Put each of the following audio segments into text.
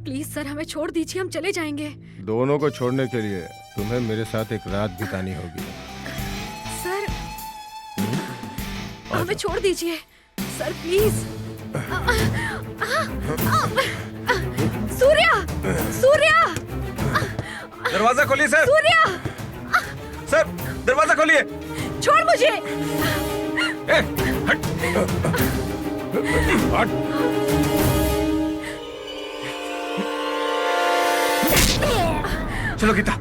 Please sir, हमें छोड़ दीजिए, हम चले जाएंगे। दोनों को छोड़ने के लिए तुम्हें मेरे साथ एक रात बितानी होगी। सर हमें छोड़ दीजिए सर, प्लीज। सूर्या, सूर्या, दरवाजा खोलिए सर। सूर्या, सर दरवाजा खोलिए। छोड़ मुझे। ए, हट। हट। चलो गीता।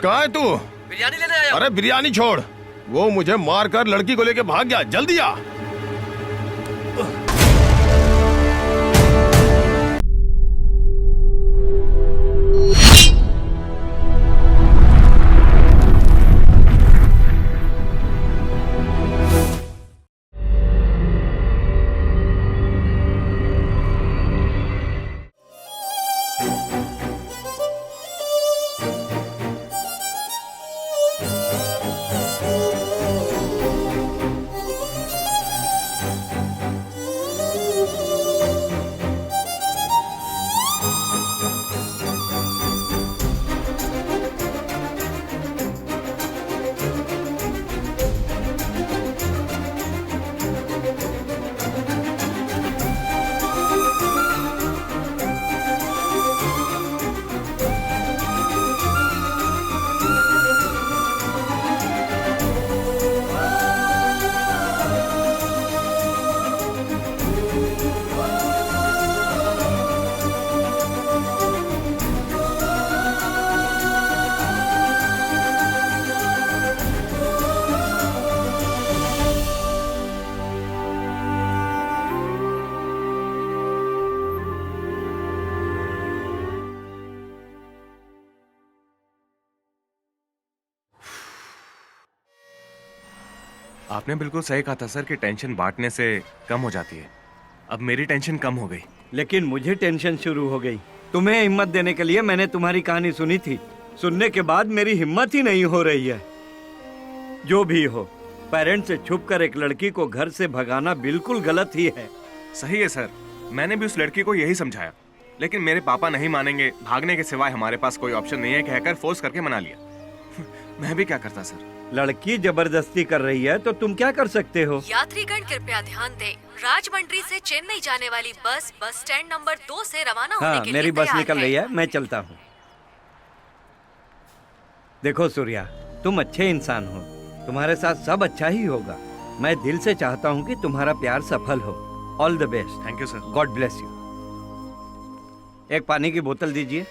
कहाँ है तू? बिरयानी लेने आया। अरे बिरयानी छोड़, वो मुझे मारकर लड़की को लेके भाग गया। जल्दी आ। आपने बिल्कुल सही कहा था सर कि टेंशन बांटने से कम हो जाती है। अब मेरी टेंशन कम हो गई, लेकिन मुझे टेंशन शुरू हो गई। तुम्हें हिम्मत देने के लिए मैंने तुम्हारी कहानी सुनी थी। सुनने के बाद मेरी हिम्मत ही नहीं हो रही है। जो भी हो, पेरेंट्स से छुपकर एक लड़की को घर से भगाना बिल्कुल गलत ही है। सही है सर, मैंने भी उस लड़की को यही समझाया, लेकिन मेरे पापा नहीं मानेंगे। भागने के सिवाय हमारे पास कोई ऑप्शन नहीं है, कहकर फोर्स करके मना लिया। मैं भी क्या करता सर। लड़की जबरदस्ती कर रही है तो तुम क्या कर सकते हो? यात्रीगण कृपया ध्यान दें, राजमंड्री से चेन्नई जाने वाली बस बस स्टैंड नंबर 2 से रवाना होने के लिए मेरी बस तैयार निकल रही है, मैं चलता हूँ। देखो सूर्या, तुम अच्छे इंसान हो, तुम्हारे साथ सब अच्छा ही होगा। मैं दिल से चाहता हूँ कि तुम्हारा प्यार सफल हो। All the best. Thank you sir. God bless you. एक पानी की बोतल दीजिए।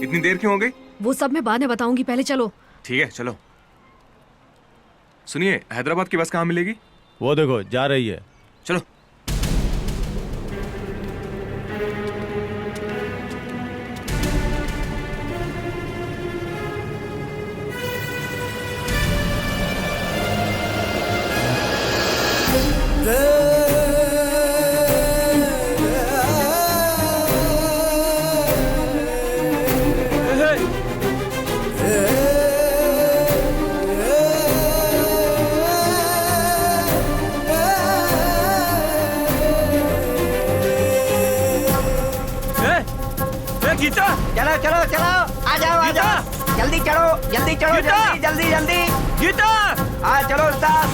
इतनी देर क्यों हो गई? वो सब मैं बाद में बताऊंगी, पहले चलो। ठीक है चलो। सुनिए, हैदराबाद की बस कहाँ मिलेगी? वो देखो जा रही है। चलो। गीता, चलो चलो चलो, आ जाओ आ जाओ, जल्दी चलो जल्दी चलो, जल्दी जल्दी जल्दी। गीता, हाँ चलो उस्ताद।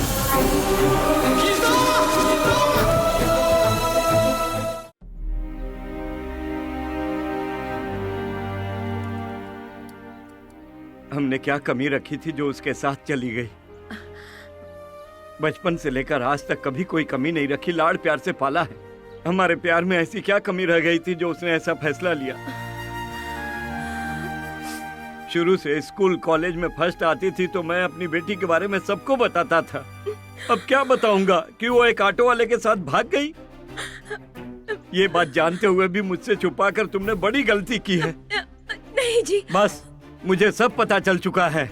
हमने क्या कमी रखी थी जो उसके साथ चली गई? बचपन से लेकर आज तक कभी कोई कमी नहीं रखी, लाड़ प्यार से पाला है। हमारे प्यार में ऐसी क्या कमी रह गई थी जो उसने ऐसा फैसला लिया। शुरू से स्कूल कॉलेज में फर्स्ट आती थी तो मैं अपनी बेटी के बारे में सबको बताता था। अब क्या बताऊंगा कि वो एक ऑटो वाले के साथ भाग गई। ये बात जानते हुए भी मुझसे छुपाकर तुमने बड़ी गलती की है। नहीं जी। बस मुझे सब पता चल चुका है।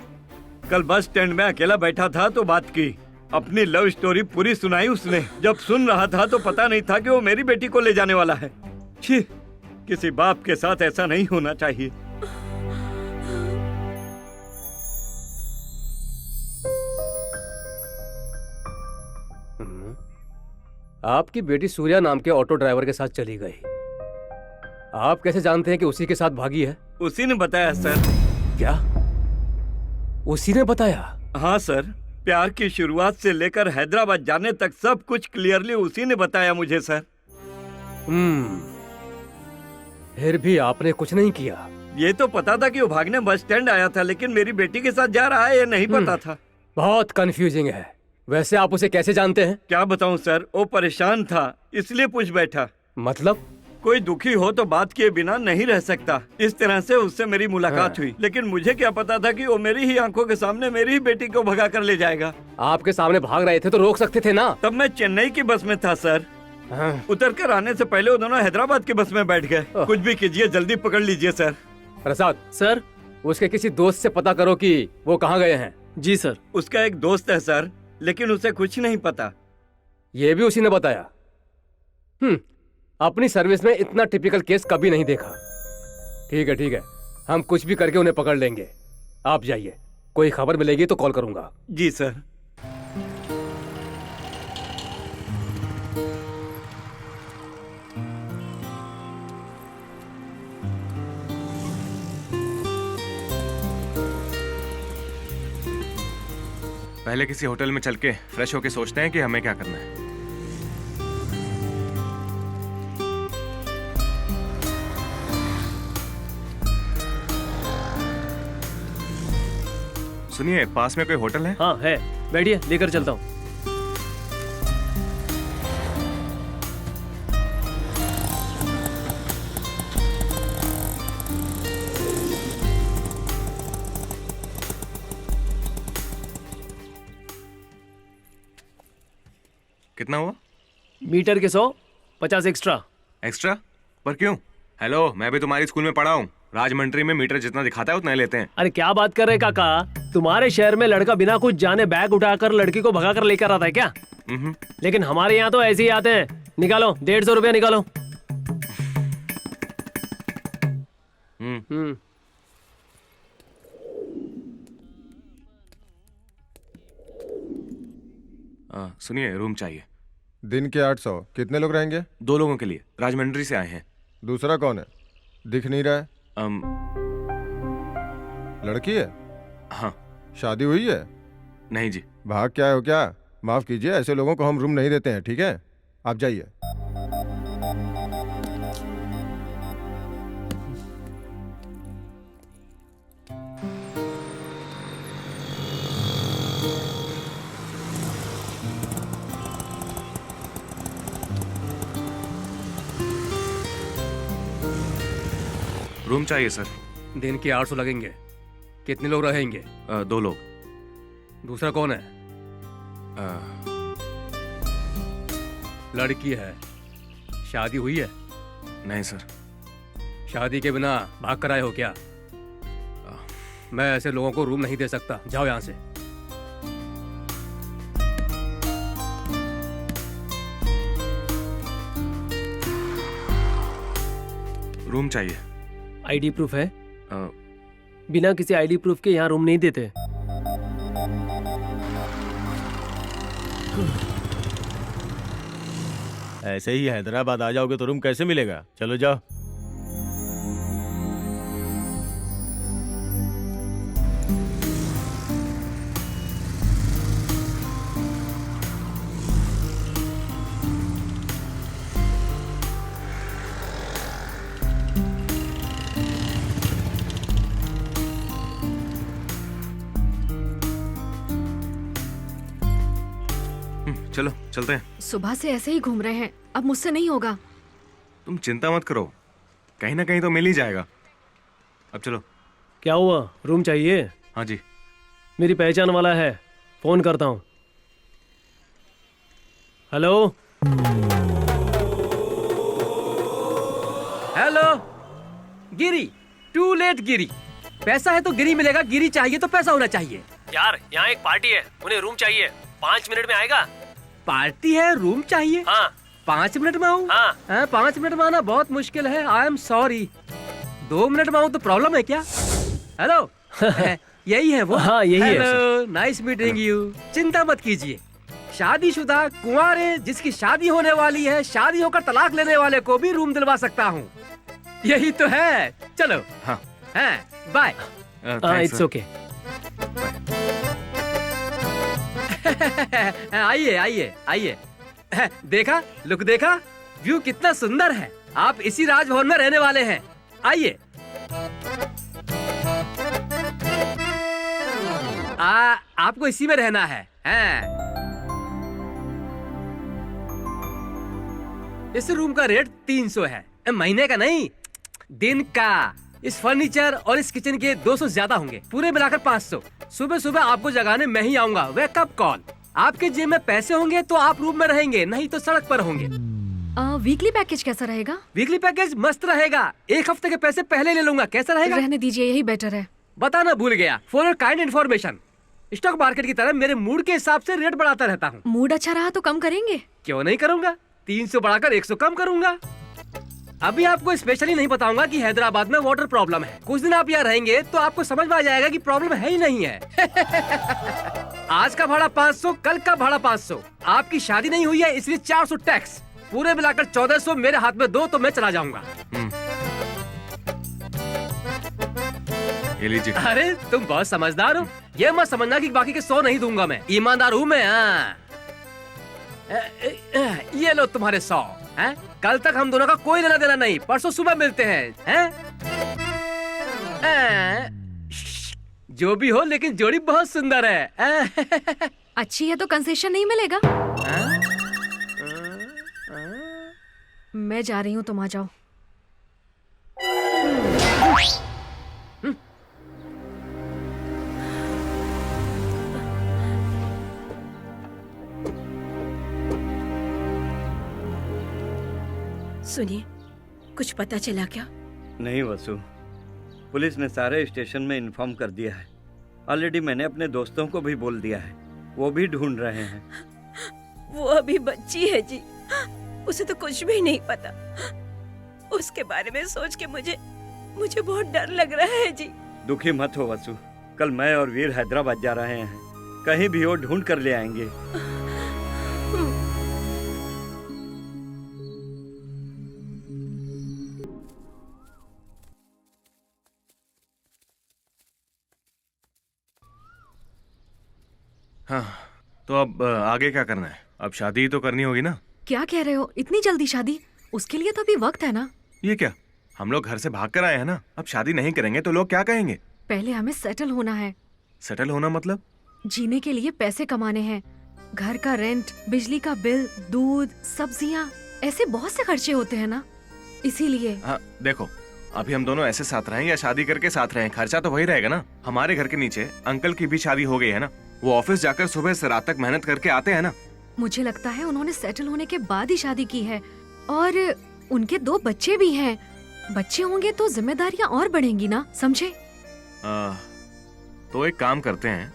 कल बस स्टैंड में अकेला बैठा था तो बात की, अपनी लव स्टोरी पूरी सुनाई उसने। जब सुन रहा था तो पता नहीं था कि वो मेरी बेटी को ले जाने वाला है। छी, किसी बाप के साथ ऐसा नहीं होना चाहिए। आपकी बेटी सूर्या नाम के ऑटो ड्राइवर के साथ चली गई। आप कैसे जानते हैं कि उसी के साथ भागी है? उसी ने बताया सर। क्या? उसी ने बताया? हाँ सर, प्यार की शुरुआत से लेकर हैदराबाद जाने तक सब कुछ क्लियरली उसी ने बताया मुझे सर। फिर भी आपने कुछ नहीं किया? ये तो पता था कि वो भागने बस स्टैंड आया था, लेकिन मेरी बेटी के साथ जा रहा है ये नहीं पता था। बहुत कंफ्यूजिंग है। वैसे आप उसे कैसे जानते हैं? क्या बताऊं सर, वो परेशान था इसलिए पूछ बैठा। मतलब? कोई दुखी हो तो बात किए बिना नहीं रह सकता। इस तरह से उससे मेरी मुलाकात हुई, लेकिन मुझे क्या पता था कि वो मेरी ही आंखों के सामने मेरी ही बेटी को भगा कर ले जाएगा। आपके सामने भाग रहे थे तो रोक सकते थे ना। तब मैं चेन्नई की बस में था सर। उतर कर आने से पहले वो दोनों हैदराबाद की बस में बैठ गए। कुछ भी कीजिए, जल्दी पकड़ लीजिए सर। प्रसाद सर, उसके किसी दोस्त से पता करो कि वो कहाँ गए हैं। जी सर। उसका एक दोस्त है सर, लेकिन उसे कुछ नहीं पता। ये भी उसी ने बताया। अपनी सर्विस में इतना टिपिकल केस कभी नहीं देखा। ठीक है, हम कुछ भी करके उन्हें पकड़ लेंगे। आप जाइए, कोई खबर मिलेगी तो कॉल करूंगा। जी सर। पहले किसी होटल में चल के फ्रेश होके सोचते हैं कि हमें क्या करना है। सुनिए, पास में कोई होटल है? हाँ है, बैठिए, लेकर चलता हूँ। कितना हुआ? मीटर के 100, 50 एक्स्ट्रा। एक्स्ट्रा? पर क्यों? हेलो, मैं भी तुम्हारी स्कूल में पढ़ा हूँ। राजमंड्री में मीटर जितना दिखाता है उतना ही लेते हैं। अरे क्या बात कर रहे काका, तुम्हारे शहर में लड़का बिना कुछ जाने बैग उठाकर लड़की को भगा कर लेकर आता है क्या? लेकिन हमारे यहाँ तो ऐसे ही आते हैं। निकालो 150 रुपया निकालो। सुनिए, रूम चाहिए। दिन के 800। कितने लोग रहेंगे? 2 लोगों के लिए। राजमंड्री से आए हैं। दूसरा कौन है? दिख नहीं रहा है। लड़की है? हाँ। शादी हुई है? नहीं जी। भाग क्या हो क्या? माफ कीजिए, ऐसे लोगों को हम रूम नहीं देते हैं। ठीक है, आप जाइए। रूम चाहिए सर। दिन के 800 लगेंगे। कितने लोग रहेंगे? 2 लोग। दूसरा कौन है? लड़की है। शादी हुई है? नहीं सर। शादी के बिना भाग कर आए हो क्या? मैं ऐसे लोगों को रूम नहीं दे सकता। जाओ यहाँ से। रूम चाहिए। आईडी प्रूफ है? बिना किसी आईडी प्रूफ के यहाँ रूम नहीं देते। ऐसे ही हैदराबाद आ जाओगे तो रूम कैसे मिलेगा? चलो जाओ। चलो चलते हैं। सुबह से ऐसे ही घूम रहे हैं, अब मुझसे नहीं होगा। तुम चिंता मत करो, कहीं ना कहीं तो मिल ही जाएगा। अब चलो। क्या हुआ, रूम चाहिए? हाँ जी। मेरी पहचान वाला है, फोन करता हूँ। Hello hello Giri, to let Giri. पैसा है तो गिरी मिलेगा, गिरी चाहिए तो पैसा होना चाहिए। यार, यहाँ एक पार्टी है, उन्हें रूम चाहिए। 5 मिनट में आएगा? पार्टी है, रूम चाहिए? हाँ। 5 मिनट में आऊँ? हाँ। 5 मिनट में आना बहुत मुश्किल है, आई एम सॉरी। 2 मिनट में आऊँ तो प्रॉब्लम है क्या? हेलो यही है वो? हाँ, यही है। Hello, nice meeting you. चिंता मत कीजिए, शादीशुदा कुंवारे जिसकी शादी होने वाली है, शादी होकर तलाक लेने वाले को भी रूम दिलवा सकता हूँ। यही तो है। चलो। हाँ। बाय। It's okay. आइए आइए आइए। देखा, लुक देखा, व्यू कितना सुंदर है। आप इसी राजभवन में रहने वाले हैं। आइए। आपको इसी में रहना है। इस रूम का रेट 300 है, महीने का नहीं, दिन का। इस फर्नीचर और इस किचन के 200 ज्यादा होंगे, पूरे मिलाकर 500। सुबह सुबह आपको जगाने मैं ही आऊंगा, वेकअप कॉल। आपके जेब में पैसे होंगे तो आप रूम में रहेंगे, नहीं तो सड़क पर होंगे। वीकली पैकेज कैसा रहेगा? वीकली पैकेज मस्त रहेगा, 1 हफ्ते के पैसे पहले ले लूंगा। कैसा रहेगा? रहने दीजिए, यही बेटर है। बताना भूल गया, for your kind information, stock market की तरह मेरे मूड के हिसाब से रेट बढ़ाता रहता हूँ। मूड अच्छा रहा तो कम करेंगे? क्यों नहीं करूँगा, 300 बढ़ाकर 100 कम करूँगा। अभी आपको स्पेशली नहीं बताऊंगा कि हैदराबाद में वाटर प्रॉब्लम है। कुछ दिन आप यहाँ रहेंगे तो आपको समझ में आ जाएगा कि प्रॉब्लम है ही नहीं है। आज का भाड़ा 500, कल का भाड़ा 500। आपकी शादी नहीं हुई है इसलिए 400 टैक्स, पूरे मिलाकर 1400 मेरे हाथ में दो तो मैं चला जाऊंगा। ये लीजिए। अरे तुम बहुत समझदार हो, ये मत समझना कि बाकी के 100 नहीं दूंगा मैं, ईमानदार हूँ मैं। ये लो तुम्हारे 100। कल तक हम दोनों का कोई लेना देना नहीं, परसों सुबह मिलते हैं। जो भी हो, लेकिन जोड़ी बहुत सुंदर है। अच्छी है तो कंसेशन नहीं मिलेगा? मैं जा रही हूँ, तुम आ जाओ। सुनिए, कुछ पता चला क्या? नहीं वसु, पुलिस ने सारे स्टेशन में इन्फॉर्म कर दिया है। ऑलरेडी मैंने अपने दोस्तों को भी बोल दिया है, वो भी ढूंढ रहे हैं। वो अभी बच्ची है जी, उसे तो कुछ भी नहीं पता। उसके बारे में सोच के मुझे बहुत डर लग रहा है जी। दुखी मत हो वसु, कल मैं और वीर हैदराबाद जा रहे हैं, कहीं भी वो ढूंढ कर ले आएंगे। हाँ, तो अब आगे क्या करना है? अब शादी ही तो करनी होगी ना? क्या कह रहे हो, इतनी जल्दी शादी? उसके लिए तो अभी वक्त है ना। ये क्या, हम लोग घर से भाग कर आए हैं ना, अब शादी नहीं करेंगे तो लोग क्या कहेंगे? पहले हमें सेटल होना है। सेटल होना मतलब? जीने के लिए पैसे कमाने हैं, घर का रेंट, बिजली का बिल, दूध, सब्जियाँ, ऐसे बहुत से खर्चे होते हैं ना, इसीलिए। हाँ देखो, अभी हम दोनों ऐसे साथ रहें या शादी करके साथ रहें, खर्चा तो वही रहेगा ना। हमारे घर के नीचे अंकल की भी शादी हो गई है ना, वो ऑफिस जाकर सुबह से रात तक मेहनत करके आते हैं ना। मुझे लगता है उन्होंने सेटल होने के बाद ही शादी की है, और उनके 2 बच्चे भी हैं। बच्चे होंगे तो जिम्मेदारियां और बढ़ेंगी ना, समझे? तो एक काम करते हैं,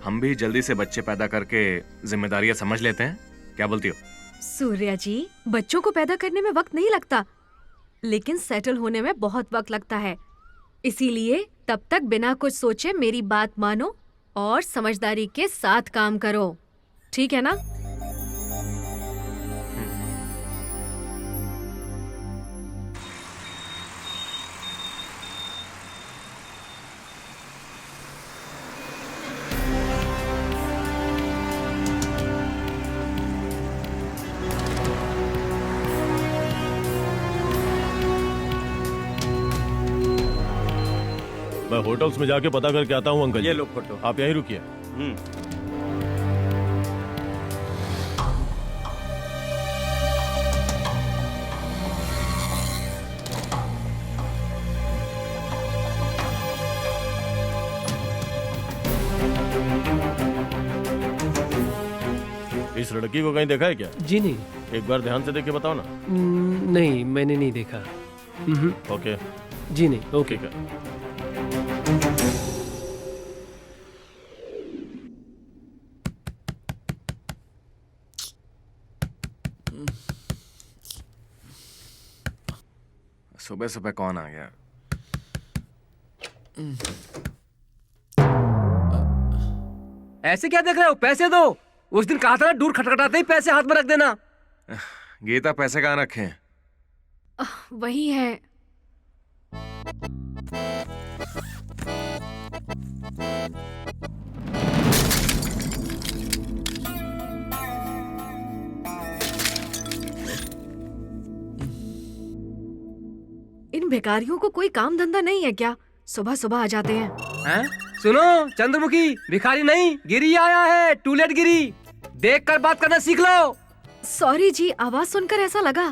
हम भी जल्दी से बच्चे पैदा करके जिम्मेदारियां समझ लेते हैं, क्या बोलती हो? सूर्या जी, बच्चों को पैदा करने में वक्त नहीं लगता, लेकिन सेटल होने में बहुत वक्त लगता है। इसीलिए तब तक बिना कुछ सोचे मेरी बात मानो और समझदारी के साथ काम करो, ठीक है ना? मैं होटल्स में जाके पता करके आता हूँ अंकल। ये लो फोटो। आप यहीं रुकिए। इस लड़की को कहीं देखा है क्या? जी नहीं। एक बार ध्यान से देख के बताओ ना। नहीं, मैंने नहीं देखा। ओके। जी नहीं। ओके। ठीक है। सुबह सुबह कौन आ गया? ऐसे क्या देख रहे हो? पैसे दो। उस दिन कहा था ना, दूर खटखटाते ही पैसे हाथ में रख देना। गीता, पैसे कहाँ रखे हैं? वही है। इन भिखारियों को कोई काम धंधा नहीं है क्या? सुबह सुबह आ जाते हैं। हैं? सुनो चंद्रमुखी, भिखारी नहीं, गिरी आया है। टूलेट गिरी। देख कर बात करना सीख लो। सॉरी जी, आवाज सुनकर ऐसा लगा।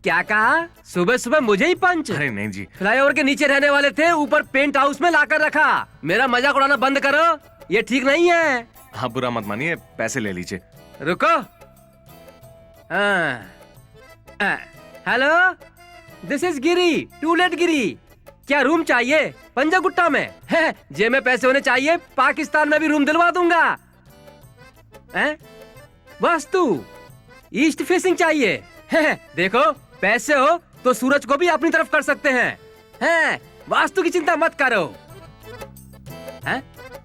क्या कहा? सुबह सुबह मुझे ही पंच? अरे नहीं जी। फ्लाईओवर के नीचे रहने वाले थे, ऊपर पेंट हाउस में लाकर रखा। मेरा मजाक उड़ाना बंद करो, ये ठीक नहीं है। हाँ, बुरा मत मानिए, पैसे ले लीजिए। रुको। Hello, this is Giri, to let Giri. क्या रूम चाहिए? पंजा गुट्टा में है, जेब में पैसे होने चाहिए। पाकिस्तान में भी रूम दिलवा दूंगा। वास्तु ईस्ट फेसिंग चाहिए है। देखो, पैसे हो तो सूरज को भी अपनी तरफ कर सकते हैं। वास्तु की चिंता मत करो।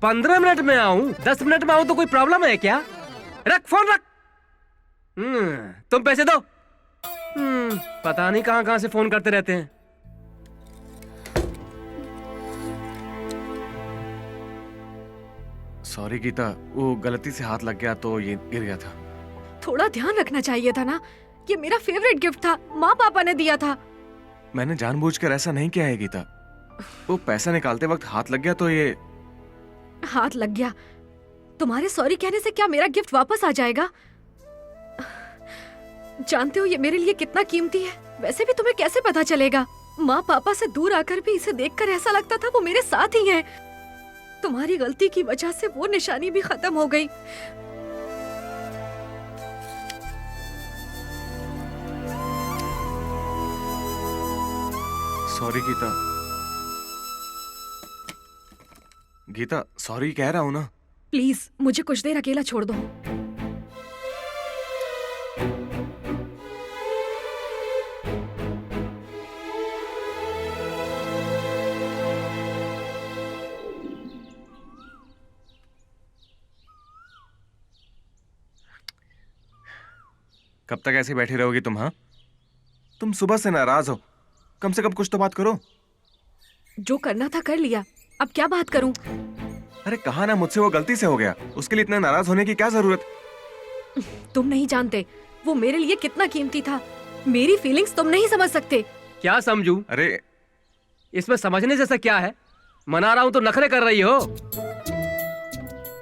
15 मिनट में आऊं, 10 मिनट में आऊं तो कोई प्रॉब्लम है क्या? रख फोन, रख। तुम पैसे दो। पता नहीं कहां कहां से फोन करते रहते हैं। सॉरी गीता, वो गलती से हाथ लग गया तो ये गिर गया था। थोड़ा ध्यान रखना चाहिए था ना। ये मेरा फेवरेट गिफ्ट था, माँ पापा ने दिया था। मैंने जानबूझकर ऐसा नहीं किया है गीता। वो पैसा निकालते वक्त हाथ लग गया तो ये। हाथ लग गया? तुम्हारे सॉरी कहने से क्या मेरा गिफ्ट वापस आ जाएगा? जानते हो ये मेरे लिए कितना कीमती है। वैसे भी तुम्हें कैसे पता चलेगा? माँ पापा से दूर आकर भी इसे देखकर ऐसा लगता था वो मेरे साथ ही हैं। तुम्हारी गलती की वजह से वो निशानी भी खत्म हो गई। सॉरी गीता। गीता, सॉरी कह रहा हूँ ना। प्लीज मुझे कुछ देर अकेला छोड़ दो। कब तक ऐसे बैठी रहोगी तुम? हाँ, तुम सुबह से नाराज हो, कम से कम कुछ तो बात करो। जो करना था कर लिया, अब क्या बात करूं? अरे कहा ना, मुझसे वो गलती से हो गया, उसके लिए इतना नाराज होने की क्या जरूरत? तुम नहीं जानते वो मेरे लिए कितना कीमती था। मेरी फीलिंग्स तुम नहीं समझ सकते। क्या समझूं? अरे इसमें समझने जैसा क्या है? मना रहा हूं तो नखरे कर रही हो।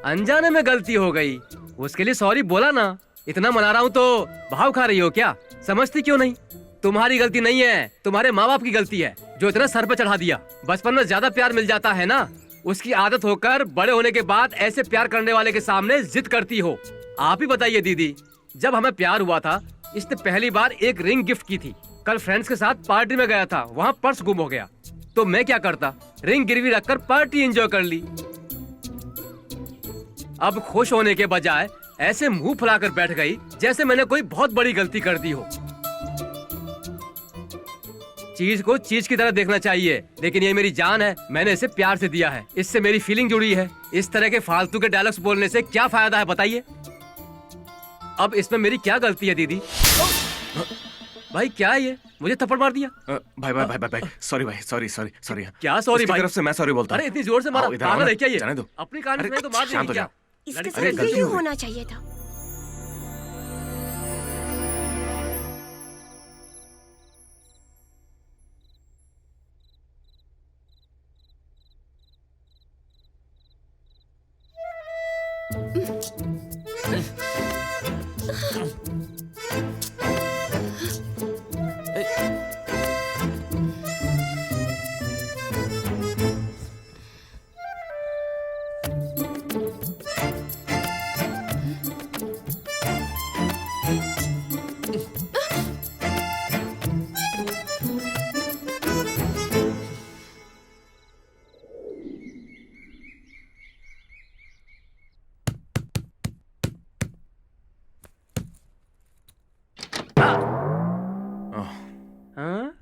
अनजाने में गलती हो गई, उसके लिए सॉरी बोला ना। इतना मना रहा हूं तो भाव खा रही हो क्या? समझती क्यों नहीं? तुम्हारी गलती नहीं है, तुम्हारे माँ बाप की गलती है जो इतना सर पे चढ़ा दिया। बचपन में ज्यादा प्यार मिल जाता है ना, उसकी आदत होकर बड़े होने के बाद ऐसे प्यार करने वाले के सामने जिद करती हो। आप ही बताइए दीदी, जब हमें प्यार हुआ था इसने पहली बार एक रिंग गिफ्ट की थी। कल फ्रेंड्स के साथ पार्टी में गया था, वहाँ पर्स गुम हो गया तो मैं क्या करता? रिंग गिरवी रखकर पार्टी एंजॉय कर ली। अब खुश होने के बजाय ऐसे मुंह फुलाकर बैठ गई जैसे मैंने कोई बहुत बड़ी गलती कर दी हो। चीज को चीज की तरह देखना चाहिए, लेकिन ये मेरी जान है, मैंने इसे प्यार से दिया है, इससे मेरी फीलिंग जुड़ी है। इस तरह के फालतू के डायलॉग्स बोलने से क्या फायदा है बताइए? अब इसमें मेरी क्या गलती है दीदी? भाई क्या है ये? मुझे थप्पड़ मार दिया। भाई भाई भाई भाई भाई, सॉरी भाई, सॉरी सॉरी सॉरी। क्या सॉरी भाई? तरफ से मैं सॉरी बोलता हूँ। अरे इतनी जोर से मारा, पागल है क्या ये? जाने दो। अपनी कहानी सुनाई तो मार देंगे क्या? इसके अरे साथ गलती यही हो गई। होना चाहिए था। हाँ?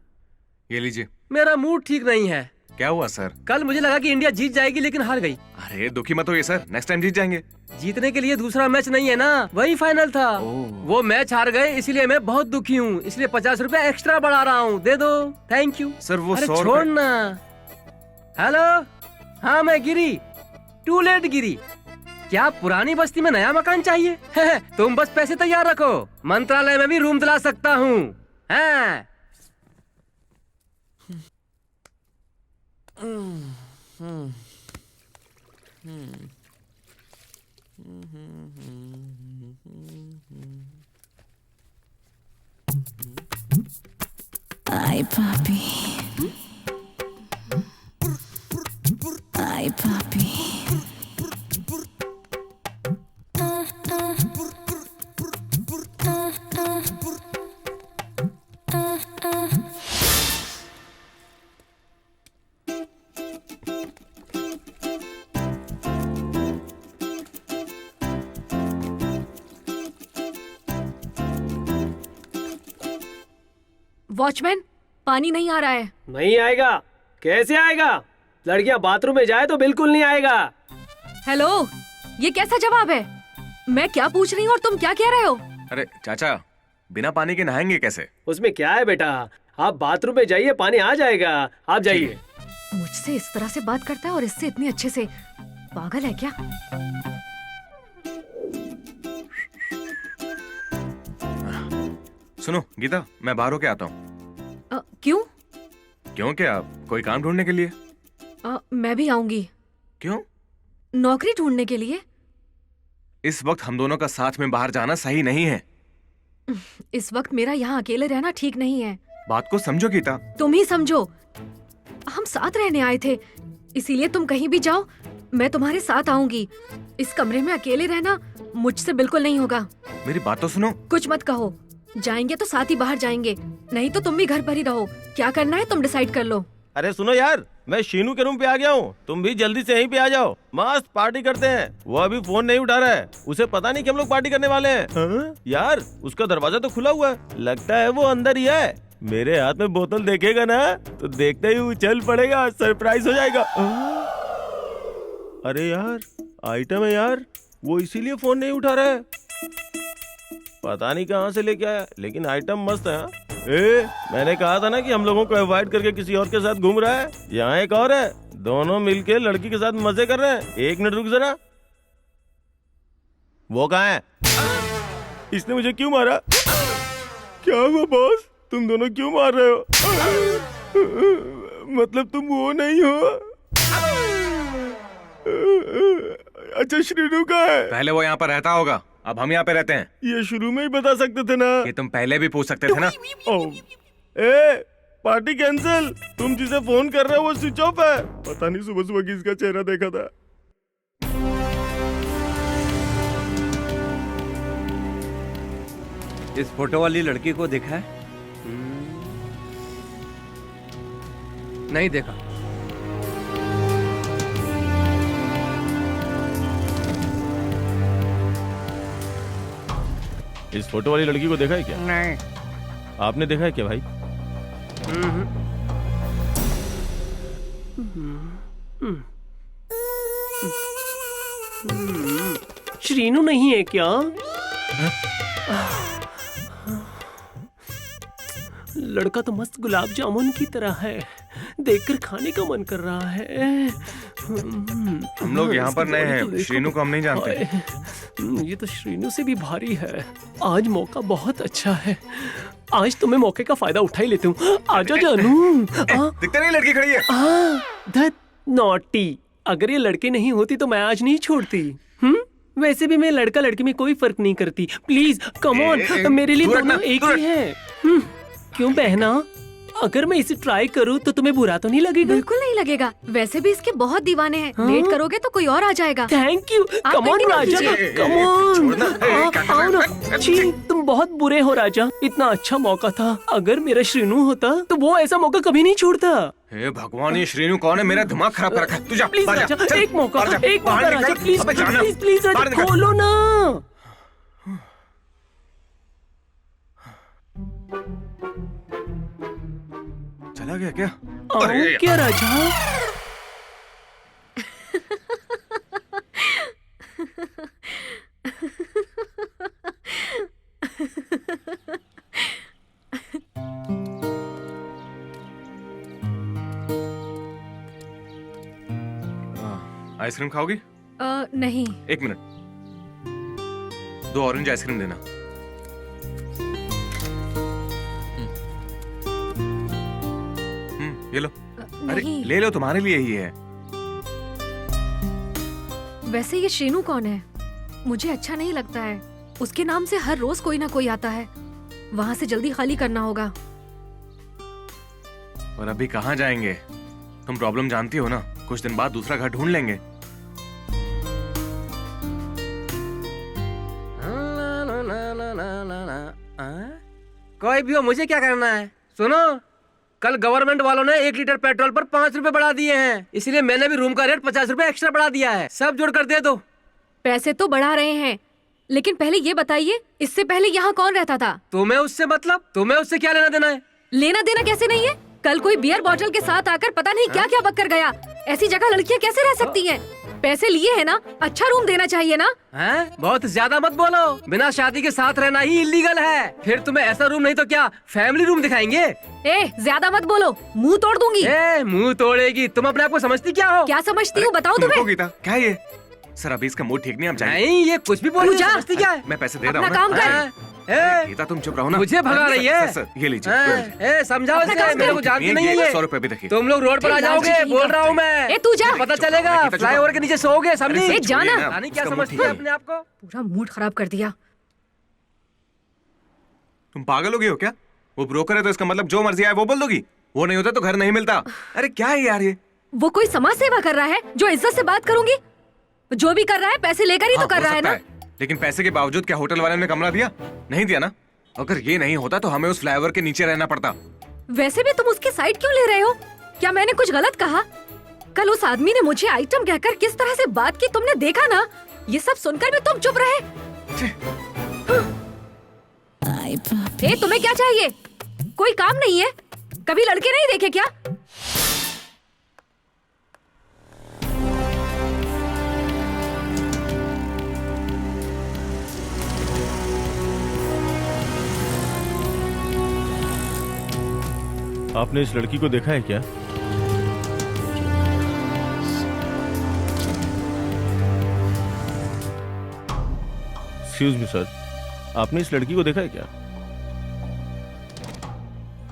ये लीजिए। मेरा मूड ठीक नहीं है। क्या हुआ सर? कल मुझे लगा कि इंडिया जीत जाएगी लेकिन हार गई। अरे दुखी मत होइए सर, नेक्स्ट टाइम जीत जाएंगे। जीतने के लिए दूसरा मैच नहीं है ना, वही फाइनल था। वो मैच हार गए इसीलिए मैं बहुत दुखी हूँ, इसलिए 50 रुपए एक्स्ट्रा बढ़ा रहा हूँ, दे दो। थैंक यू सर वो अरे 100 छोड़ ना। हेलो, हाँ मैं गिरी, टू लेट गिरी। क्या पुरानी बस्ती में नया मकान चाहिए? तुम बस पैसे तैयार रखो, मंत्रालय में भी रूम दिला सकता हूँ। हाँ। Ay, papi. Ay, papi. Watchman, पानी नहीं आ रहा है। नहीं आएगा? कैसे आएगा? लड़कियां बाथरूम में जाए तो बिल्कुल नहीं आएगा। हेलो, ये कैसा जवाब है? मैं क्या पूछ रही हूँ और तुम क्या कह रहे हो? अरे चाचा, बिना पानी के नहाएंगे कैसे? उसमें क्या है बेटा, आप बाथरूम में जाइए, पानी आ जाएगा, आप जाइए। मुझसे इस तरह से बात करता है और इससे इतने अच्छे से। पागल है क्या? सुनो गीता, मैं बाहर होके आता हूँ। क्यों? क्यों क्या? कोई काम ढूंढने के लिए। मैं भी आऊंगी। क्यों? नौकरी ढूंढने के लिए। इस वक्त हम दोनों का साथ में बाहर जाना सही नहीं है। इस वक्त मेरा यहाँ अकेले रहना ठीक नहीं है। बात को समझो गीता। तुम ही समझो। हम साथ रहने आए थे, इसीलिए तुम कहीं भी जाओ मैं तुम्हारे साथ आऊंगी। इस कमरे में अकेले रहना मुझसे बिल्कुल नहीं होगा। मेरी बात तो सुनो। कुछ मत कहो, जाएंगे तो साथ ही बाहर जाएंगे, नहीं तो तुम भी घर पर ही रहो। क्या करना है तुम डिसाइड कर लो। अरे सुनो यार, मैं शीनू के रूम पे आ गया हूँ, तुम भी जल्दी से यहीं पे आ जाओ, मस्त पार्टी करते हैं। वो अभी फोन नहीं उठा रहा है, उसे पता नहीं कि हम लोग पार्टी करने वाले हैं। हाँ? यार उसका दरवाजा तो खुला हुआ है, लगता है वो अंदर ही है। मेरे हाथ में बोतल देखेगा ना तो देखते ही उछल पड़ेगा, सरप्राइज हो जाएगा। अरे यार आइटम है यार, वो इसीलिए फोन नहीं उठा रहा है। पता नहीं कहाँ से लेके आया, लेकिन आइटम मस्त है। मैंने कहा था ना कि हम लोगों को अवॉइड करके किसी और के साथ घूम रहा है। यहाँ एक और है, दोनों मिलके लड़की के साथ मजे कर रहे हैं। एक मिनट रुक जरा, वो कहाँ है? इसने मुझे क्यों मारा? क्या हुआ बॉस, तुम दोनों क्यों मार रहे हो? मतलब तुम वो नहीं हो? अच्छा श्रीनू कहाँ है? पहले वो यहाँ पर रहता होगा, अब हम यहाँ पे रहते हैं। ये शुरू में ही बता सकते थे ना। ये तुम पहले भी पूछ सकते थे ना। पार्टी कैंसिल, तुम जिसे फोन कर रहे हो वो स्विच ऑफ है। पता नहीं सुबह सुबह किसका चेहरा देखा था। इस फोटो वाली लड़की को देखा है? नहीं देखा। इस फोटो वाली लड़की को देखा है क्या? नहीं। आपने देखा है क्या भाई? श्रीनू नहीं है क्या? लड़का तो मस्त गुलाब जामुन की तरह है, देखकर खाने का मन कर रहा है। हम लोग यहाँ पर नए हैं, श्रीनू को हम नहीं जानते। ये तो श्रीनू से भी भारी है। आज मौका बहुत अच्छा है, आज तो मैं मौके का फायदा उठा ही लेती हूँ। आजा जानू। दिखते नहीं लड़की खड़ी है। धत नॉटी, अगर ये लड़के नहीं होती तो मैं आज नहीं छोड़ती। वैसे भी मैं लड़का लड़की में कोई फर्क नहीं करती। प्लीज कम ऑन, मेरे लिए दोनों एक ही हैं। क्यों बहना, अगर मैं इसे ट्राई करूँ तो तुम्हें बुरा तो नहीं लगेगा? बिल्कुल नहीं लगेगा, वैसे भी इसके बहुत दीवाने हैं। लेट करोगे तो कोई और आ जाएगा। Thank you. Come on Raja, come on, आओ ना। छी, तुम बहुत बुरे हो राजा, इतना अच्छा मौका था। अगर मेरा श्रीनू होता तो वो ऐसा मौका कभी नहीं छोड़ता। हे भगवान, ये श्रीनू कौन है? मेरा दिमाग खराब कर रखा है। तू जा, प्लीज बाहर जा, राजा, चल, एक मौका, बाहर जा, एक मौका बाहर राजा, निकल। प्लीज अबे जाना। प्लीज प्लीज बाहर राजा, निकल। खोलो ना। चला गया क्या? आओ क्या राजा? आइसक्रीम खाओगी? नहीं। एक मिनट, 2 ऑरेंज आइसक्रीम देना। ये लो। अरे नहीं। ले लो, तुम्हारे लिए ही है। वैसे ये शीनू कौन है? मुझे अच्छा नहीं लगता है। उसके नाम से हर रोज कोई ना कोई आता है। वहाँ से जल्दी खाली करना होगा। और अभी कहाँ जाएंगे? तुम प्रॉब्लम जानती हो ना, कुछ दिन बाद दूसरा घर ढूंढ लेंगे। कोई भी हो, मुझे क्या करना है? सुनो, कल गवर्नमेंट वालों ने 1 लीटर पेट्रोल पर 5 रुपए बढ़ा दिए हैं, इसलिए मैंने भी रूम का रेट 50 रुपए एक्स्ट्रा बढ़ा दिया है। सब जोड़ कर दे दो। पैसे तो बढ़ा रहे हैं, लेकिन पहले ये बताइए, इससे पहले यहाँ कौन रहता था? तुम्हें उससे मतलब? तुम्हें उससे क्या लेना देना है? लेना देना कैसे नहीं है? कल कोई बियर बॉटल के साथ आकर पता नहीं क्या क्या बक कर गया। ऐसी जगह लड़कियाँ कैसे रह सकती हैं? पैसे लिए है ना, अच्छा रूम देना चाहिए ना। हैं? बहुत ज्यादा मत बोलो। बिना शादी के साथ रहना ही इलीगल है। फिर तुम्हें ऐसा रूम नहीं तो क्या फैमिली रूम दिखाएंगे? ज्यादा मत बोलो, मुंह तोड़ दूंगी। मुंह तोड़ेगी? तुम अपने आप को समझती क्या हो? क्या समझती हूँ बताओ तुम्हें? गीता, क्या ये? सर अभी इसका मूड ठीक नहीं, हम जाएंगे। नहीं, ये कुछ भी बोलो। समझती क्या है? मैं पैसे दे रहा हूँ। अपना काम कर। गीता तुम चुप रहो ना। मुझे भगा रही है। सर, ये लीजिए। समझाओ इसे, मेरे को जानती नहीं है ये। 100 रुपए भी देखिए। तुम लोग रोड पर आ जाओगे, बोल रहा हूँ मैं। तू जा। पता चलेगा, फ्लाईओवर के नीचे सोओगे, समझी? जाना। रानी क्या समझती है अपने आप को? पूरा मूड खराब कर दिया। तुम पागल हो गई हो क्या? वो ब्रोकर है तो इसका मतलब जो मर्जी आए वो बोल दोगी? वो नहीं होता तो घर नहीं मिलता। अरे क्या है यार ये? वो कोई समाज सेवा कर रहा है जो इज्जत से बात करूंगी? जो भी कर रहा है पैसे लेकर ही तो कर रहा है ना। लेकिन पैसे के बावजूद क्या होटल वाले ने कमरा दिया? नहीं दिया ना। अगर ये नहीं होता तो हमें उस फ्लाईओवर के नीचे रहना पड़ता। वैसे भी तुम उसकी साइड क्यों ले रहे हो? क्या मैंने कुछ गलत कहा? कल उस आदमी ने मुझे आइटम कहकर किस तरह से बात की तुमने देखा ना। ये सब सुनकर भी तुम चुप रहे। तुम्हें क्या चाहिए? कोई काम नहीं है? कभी लड़के नहीं देखे क्या? आपने इस लड़की को देखा है क्या? एक्सक्यूज मी सर, आपने इस लड़की को देखा है क्या?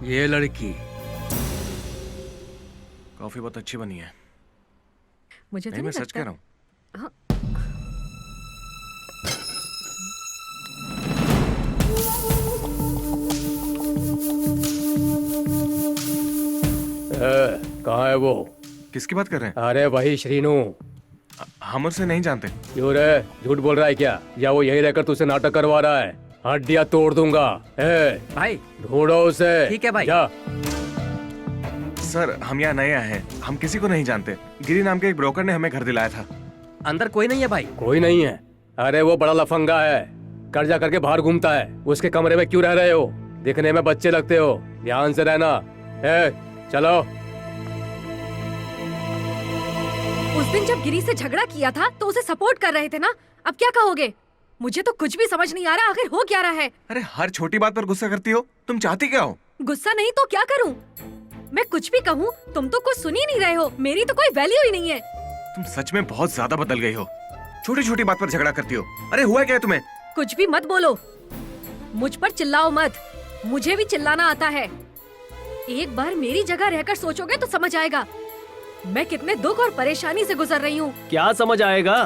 ये लड़की कॉफी बहुत अच्छी बनी है। मुझे तो नहीं, मैं नहीं सच कह रहा हूँ। कहाँ है वो? किसकी बात कर रहे हैं? अरे वही श्रीनू। हम उससे नहीं जानते। क्यों रे, झूठ बोल रहा है क्या? या वो यही रहकर तुझसे नाटक करवा रहा है? हड्डियां तोड़ दूंगा। भाई ढूंढो उसे। ठीक है भाई। जा। सर हम यहाँ नए आए हैं, हम किसी को नहीं जानते। गिरी नाम के एक ब्रोकर ने हमें घर दिलाया था। अंदर कोई नहीं है भाई? कोई नहीं है? अरे वो बड़ा लफंगा है, कर्जा करके बाहर घूमता है। उसके कमरे में क्यों रह रहे हो? दिखने में बच्चे लगते हो, ध्यान से रहना। चलो। उस दिन जब गिरी से झगड़ा किया था तो उसे सपोर्ट कर रहे थे ना। अब क्या कहोगे? मुझे तो कुछ भी समझ नहीं आ रहा, आखिर हो क्या रहा है? अरे हर छोटी बात पर गुस्सा करती हो, तुम चाहती क्या हो? गुस्सा नहीं तो क्या करूं? मैं कुछ भी कहूं तुम तो कुछ सुन ही नहीं रहे हो। मेरी तो कोई वैल्यू ही नहीं है। तुम सच में बहुत ज्यादा बदल गई हो। छोटी छोटी बात पर झगड़ा करती हो। अरे हुआ क्या है तुम्हें? कुछ भी मत बोलो, मुझ पर चिल्लाओ मत। मुझे भी चिल्लाना आता है। एक बार मेरी जगह रहकर सोचोगे तो समझ आएगा मैं कितने दुख और परेशानी से गुजर रही हूँ। क्या समझ आएगा?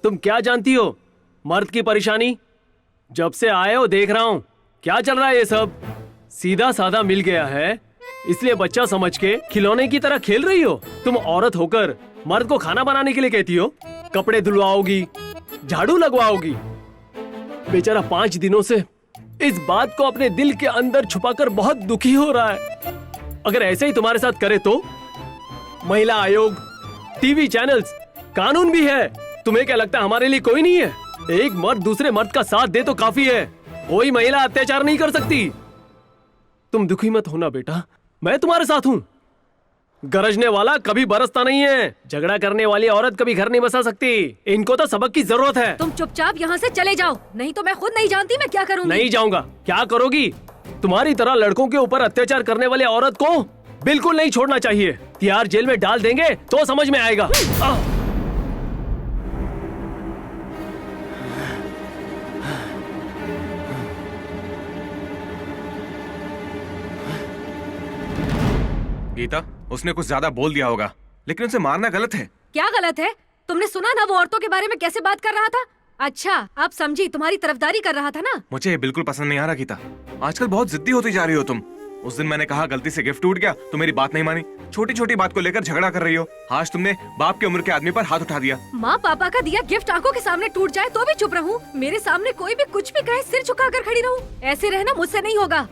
तुम क्या जानती हो मर्द की परेशानी? जब से आए हो देख रहा हूँ क्या चल रहा है। ये सब सीधा साधा मिल गया है, इसलिए बच्चा समझ के खिलौने की तरह खेल रही हो। तुम औरत होकर मर्द को खाना बनाने के लिए कहती हो, कपड़े धुलवाओगी, झाड़ू लगवाओगी। बेचारा 5 दिनों से इस बात को अपने दिल के अंदर छुपाकर बहुत दुखी हो रहा है। अगर ऐसे ही तुम्हारे साथ करे तो महिला आयोग, टीवी चैनल्स, कानून भी है। तुम्हें क्या लगता है हमारे लिए कोई नहीं है? एक मर्द दूसरे मर्द का साथ दे तो काफी है, कोई महिला अत्याचार नहीं कर सकती। तुम दुखी मत होना बेटा, मैं तुम्हारे साथ हूँ। गरजने वाला कभी बरसता नहीं है। झगड़ा करने वाली औरत कभी घर नहीं बसा सकती। इनको तो सबक की जरूरत है। तुम चुपचाप यहाँ से चले जाओ, नहीं तो मैं खुद नहीं जानती मैं क्या करूँगी। नहीं जाऊंगा। क्या करोगी? तुम्हारी तरह लड़कों के ऊपर अत्याचार करने वाले औरत को बिल्कुल नहीं छोड़ना चाहिए। तिहाड़ जेल में डाल देंगे तो समझ में आएगा। गीता, उसने कुछ ज्यादा बोल दिया होगा, लेकिन उसे मारना गलत है। क्या गलत है? तुमने सुना ना वो औरतों के बारे में कैसे बात कर रहा था? अच्छा, आप समझी, तुम्हारी तरफदारी कर रहा था ना। मुझे ये बिल्कुल पसंद नहीं आ रहा गीता। आजकल बहुत जिद्दी होती जा रही हो तुम। उस दिन मैंने कहा गलती से गिफ्ट टूट गया तो मेरी बात नहीं मानी। छोटी छोटी बात को लेकर झगड़ा कर रही हो। आज तुमने बाप की उम्र के आदमी पर हाथ उठा दिया। माँ पापा का दिया गिफ्ट आंखों के सामने टूट जाए तो भी चुप रहूं? मेरे सामने कोई भी कुछ भी कहे सिर झुकाकर खड़ी रहूं? ऐसे रहना मुझसे नहीं होगा।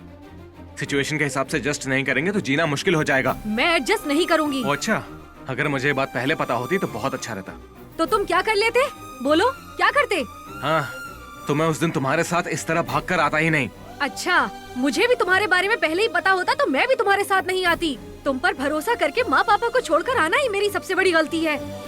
सिचुएशन के हिसाब से एडजस्ट नहीं करेंगे तो जीना मुश्किल हो जाएगा। मैं एडजस्ट नहीं करूंगी। ओ अच्छा, अगर मुझे ये बात पहले पता होती तो बहुत अच्छा रहता। तो तुम क्या कर लेते? बोलो, क्या करते? हाँ, तो मैं उस दिन तुम्हारे साथ इस तरह भागकर आता ही नहीं। अच्छा, मुझे भी तुम्हारे बारे में पहले ही पता होता तो मैं भी तुम्हारे साथ नहीं आती। तुम पर भरोसा करके माँ पापा को छोड़कर आना ही मेरी सबसे बड़ी गलती है।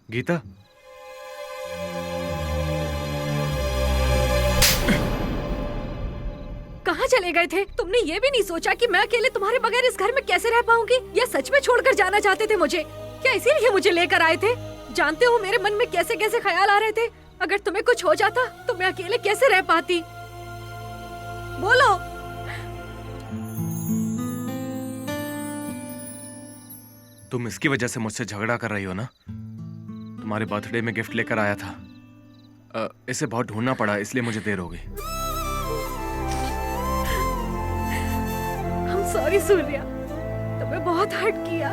गीता, कहाँ चले गए थे? तुमने ये भी नहीं सोचा कि मैं अकेले तुम्हारे बगैर इस घर में कैसे रह पाऊंगी? या सच में छोड़कर जाना चाहते थे मुझे? क्या इसीलिए मुझे लेकर आए थे? जानते हो मेरे मन में कैसे कैसे ख्याल आ रहे थे। अगर तुम्हें कुछ हो जाता तो मैं अकेले कैसे रह पाती? बोलो। तुम इसकी वजह से मुझसे झगड़ा कर रही हो ना? तुम्हारे बर्थडे में गिफ्ट लेकर आया था, इसे बहुत ढूंढना पड़ा, इसलिए मुझे देर हो गई। I'm sorry सूर्या, तुम्हें बहुत हर्ट किया।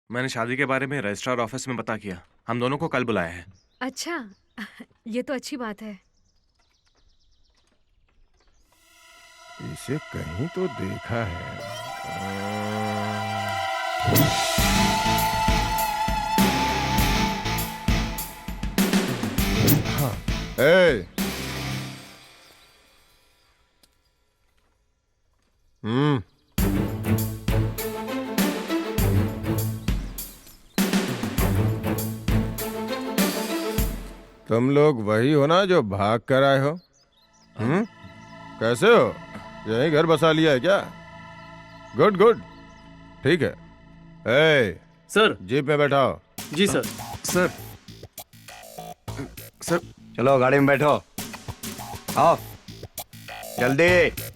मैंने शादी के बारे में रजिस्ट्रार ऑफिस में पता किया। हम दोनों को कल बुलाया है। अच्छा, ये तो अच्छी बात है। इसे कहीं तो देखा है। हाँ। ए! तुम लोग वही हो ना जो भाग कर आए हो? कैसे हो? यही घर बसा लिया है क्या? गुड गुड, ठीक है। ए, सर, जीप में बैठाओ। जी सर। सर, सर, चलो गाड़ी में बैठो। आओ जल्दी।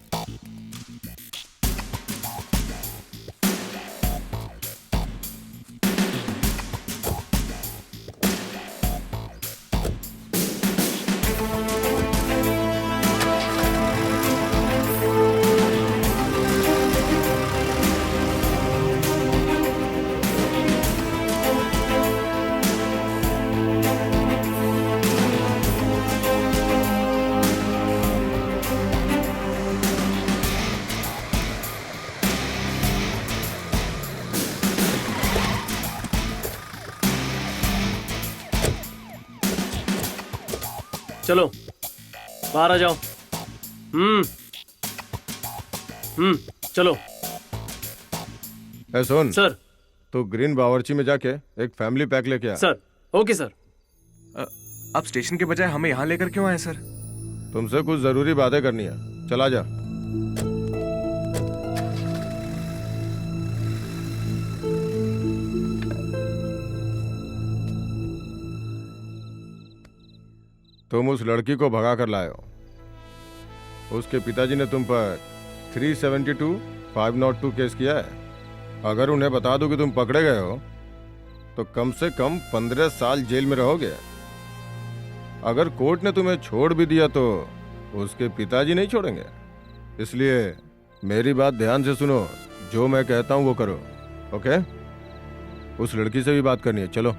चलो बाहर आ जाओ। चलो। ए सुन सर। तो ग्रीन बावर्ची में जाके एक फैमिली पैक लेके आ। सर। Okay sir. अब स्टेशन के बजाय हमें यहाँ लेकर क्यों आए सर? तुमसे कुछ जरूरी बातें करनी है, चला जा। तुम उस लड़की को भगा कर लाए हो। उसके पिताजी ने तुम पर 372 502 केस किया है। अगर उन्हें बता दो कि तुम पकड़े गए हो तो कम से कम 15 साल जेल में रहोगे। अगर कोर्ट ने तुम्हें छोड़ भी दिया तो उसके पिताजी नहीं छोड़ेंगे। इसलिए मेरी बात ध्यान से सुनो, जो मैं कहता हूं वो करो, ओके? उस लड़की से भी बात करनी है, चलो।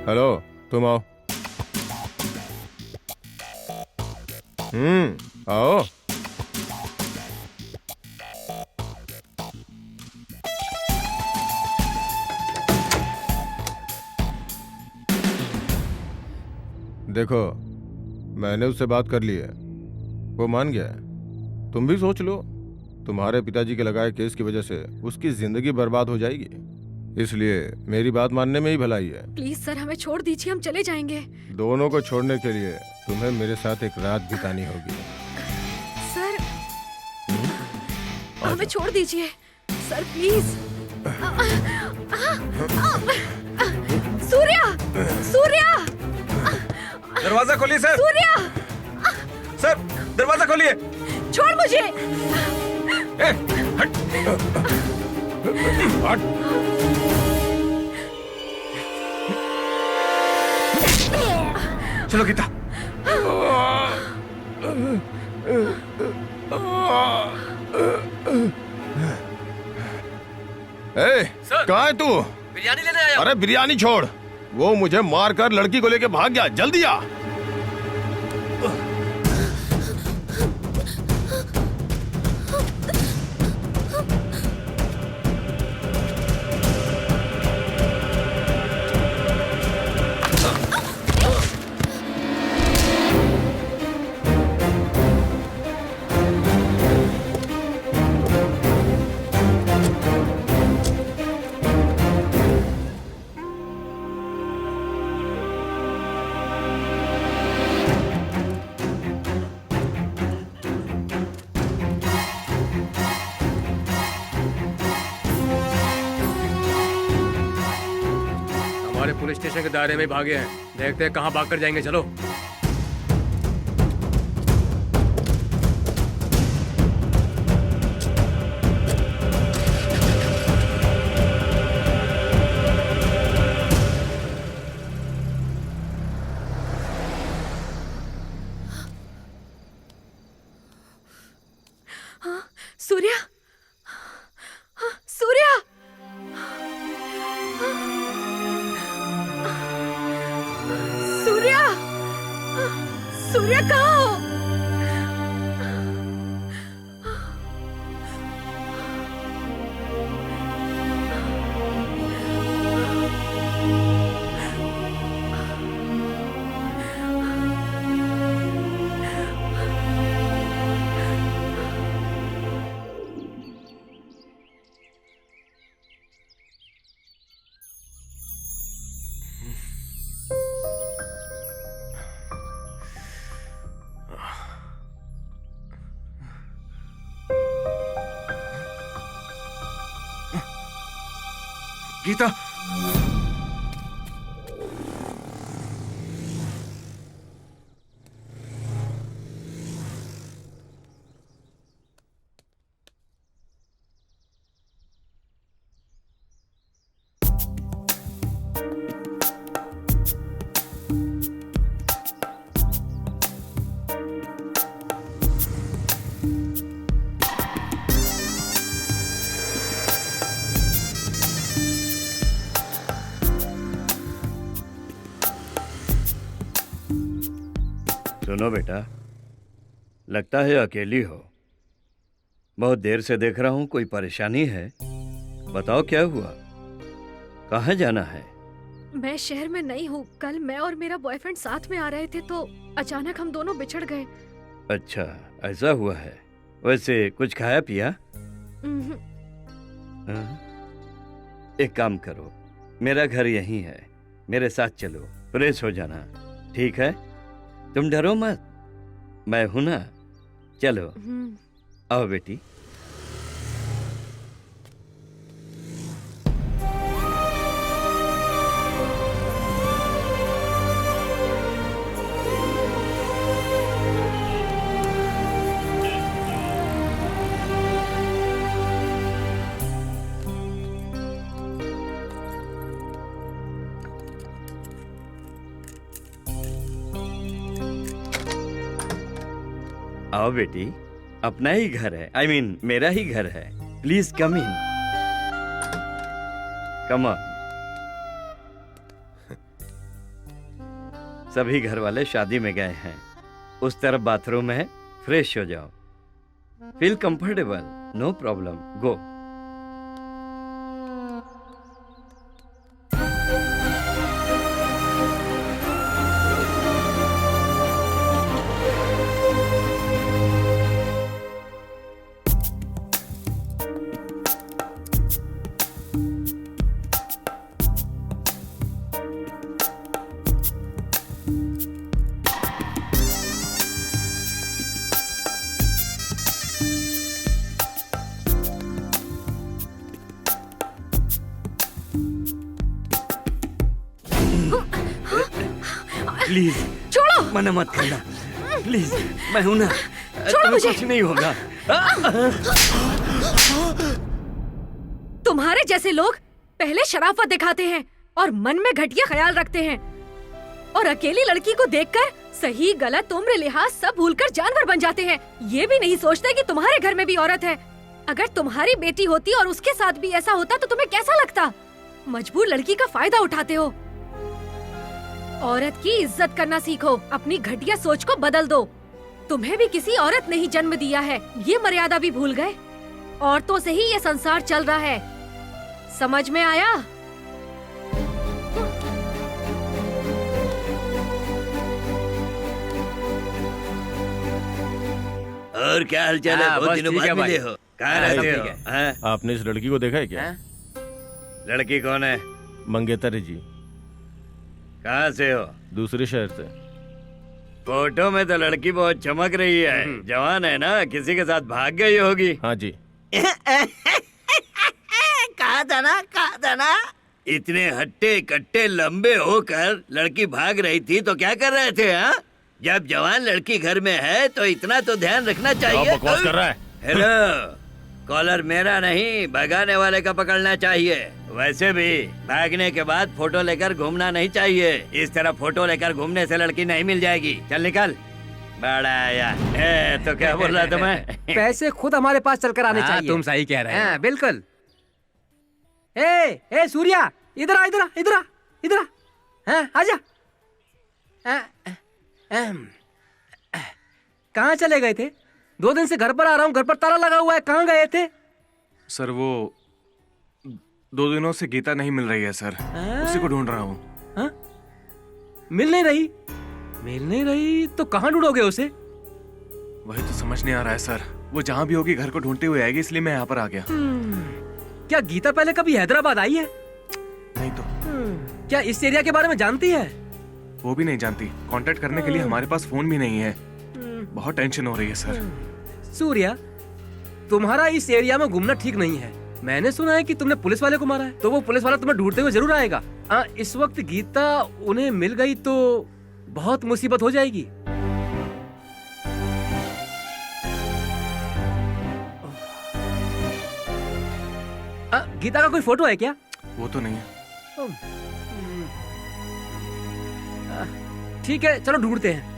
हेलो, तुम आओ। आओ। देखो, मैंने उससे बात कर ली है, वो मान गया है। तुम भी सोच लो, तुम्हारे पिताजी के लगाए केस की वजह से उसकी जिंदगी बर्बाद हो जाएगी। इसलिए मेरी बात मानने में ही भलाई है। प्लीज सर, हमें छोड़ दीजिए, हम चले जाएंगे। दोनों को छोड़ने के लिए तुम्हें मेरे साथ एक रात बितानी होगी। सर, हमें छोड़ दीजिए सर, प्लीज। सूर्या, सूर्या, दरवाजा खोलिए सर। सूर्या, सर दरवाजा खोलिए। छोड़ मुझे। ए, हट। हट। चलो गीता। कहाँ है तू? बिरयानी लेने आया। अरे बिरयानी छोड़, वो मुझे मार कर लड़की को लेके भाग गया। जल्दी आ। हमारे पुलिस स्टेशन के दायरे में भागे हैं, देखते हैं कहाँ भाग कर जाएंगे। चलो। सूर्या, सूर्या, सूर्या, सूर्या कहाँ हो? गीता। सुनो बेटा, लगता है अकेली हो। बहुत देर से देख रहा हूँ, कोई परेशानी है? बताओ क्या हुआ, कहाँ जाना है? मैं शहर में नहीं हूँ। कल मैं और मेरा बॉयफ्रेंड साथ में आ रहे थे तो अचानक हम दोनों बिछड़ गए। अच्छा, ऐसा हुआ है। वैसे कुछ खाया पिया? एक काम करो, मेरा घर यहीं है, मेरे साथ चलो, फ्रेश हो जाना, ठीक है, तुम डरो मत, मैं हूं ना। चलो आओ बेटी। आओ बेटी, अपना ही घर है, I mean, मेरा ही घर है। Please come in, come on. सभी घर वाले शादी में गए हैं, उस तरफ बाथरूम है, फ्रेश हो जाओ, feel comfortable, no problem, go. Please छोड़ो, मना मत करना, प्लीज, मैं हूं ना, छोड़ो मुझे। कुछ नहीं होगा। तुम्हारे जैसे लोग पहले शराफत दिखाते हैं और मन में घटिया ख्याल रखते हैं, और अकेली लड़की को देखकर सही गलत उम्र लिहाज सब भूलकर जानवर बन जाते हैं। ये भी नहीं सोचते कि तुम्हारे घर में भी औरत है। अगर तुम्हारी बेटी होती और उसके साथ भी ऐसा होता तो तुम्हें कैसा लगता? मजबूर लड़की का फायदा उठाते हो। औरत की इज्जत करना सीखो, अपनी घटिया सोच को बदल दो। तुम्हें भी किसी औरत ने ही जन्म दिया है, ये मर्यादा भी भूल गए। औरतों से ही ये संसार चल रहा है, समझ में आया? और क्या हाल चाल है? बहुत दिनों बाद मिले हो, कहाँ रहते हो? हाँ? आपने इस लड़की को देखा है क्या? लड़की कौन है? मंगेतर जी, कहाँ से हो? दूसरे शहर से। फोटो में तो लड़की बहुत चमक रही है, जवान है ना, किसी के साथ भाग गई होगी। हाँ जी। कहा था ना इतने हट्टे कट्टे लंबे होकर लड़की भाग रही थी तो क्या कर रहे थे? हाँ, जब जवान लड़की घर में है तो इतना तो ध्यान रखना चाहिए। क्या बकवास कर रहा है? हेलो, कॉलर मेरा नहीं, भगाने वाले का पकड़ना चाहिए। वैसे भी भागने के बाद फोटो लेकर घूमना नहीं चाहिए, इस तरह फोटो लेकर घूमने से लड़की नहीं मिल जाएगी। चल निकल, बड़ा आया। तो क्या बोल रहा था मैं? पैसे खुद हमारे पास चलकर आने चाहिए। तुम सही कह रहे हो। बिल्कुल। ए सूर्या, इधर आ, इधर आ, इधर आ, इधर आ, आजा। कहाँ चले गए थे? 2 दिन से घर पर आ रहा हूँ, घर पर ताला लगा हुआ है, कहाँ गए थे? सर वो 2 दिनों से गीता नहीं मिल रही है सर, उसी को ढूंढ रहा हूँ। मिल नहीं रही तो कहाँ ढूंढोगे उसे? वही तो समझ नहीं आ रहा है सर, वो जहाँ भी होगी घर को ढूंढते हुए आएगी, इसलिए मैं यहाँ पर आ गया। क्या गीता पहले कभी हैदराबाद आई है? नहीं तो। क्या इस एरिया के बारे में जानती है? वो भी नहीं जानती, कांटेक्ट करने के लिए हमारे पास फोन भी नहीं है। बहुत टेंशन हो रही है सर। सूर्या, तुम्हारा इस एरिया में घूमना ठीक नहीं है। मैंने सुना है कि तुमने पुलिस वाले को मारा है, तो वो पुलिस वाला तुम्हें ढूंढते हुए जरूर आएगा। इस वक्त गीता उन्हें मिल गई तो बहुत मुसीबत हो जाएगी। गीता का कोई फोटो है क्या? वो तो नहीं है। ठीक है, चलो ढूंढते हैं।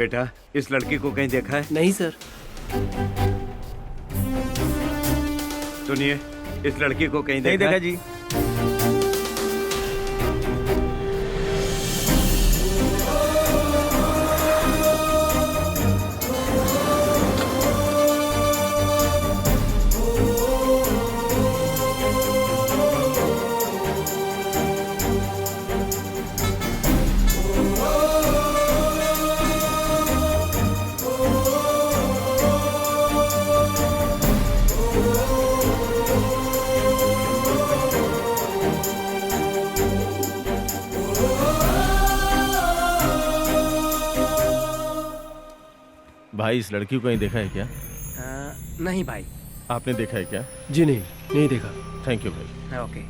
बेटा, इस लड़की को कहीं देखा है? नहीं सर। सुनिए, इस लड़की को कहीं नहीं देखा देखा है? जी। भाई इस लड़की को कहीं देखा है क्या? नहीं भाई। आपने देखा है क्या? जी नहीं, नहीं देखा। थैंक यू भाई। ओके।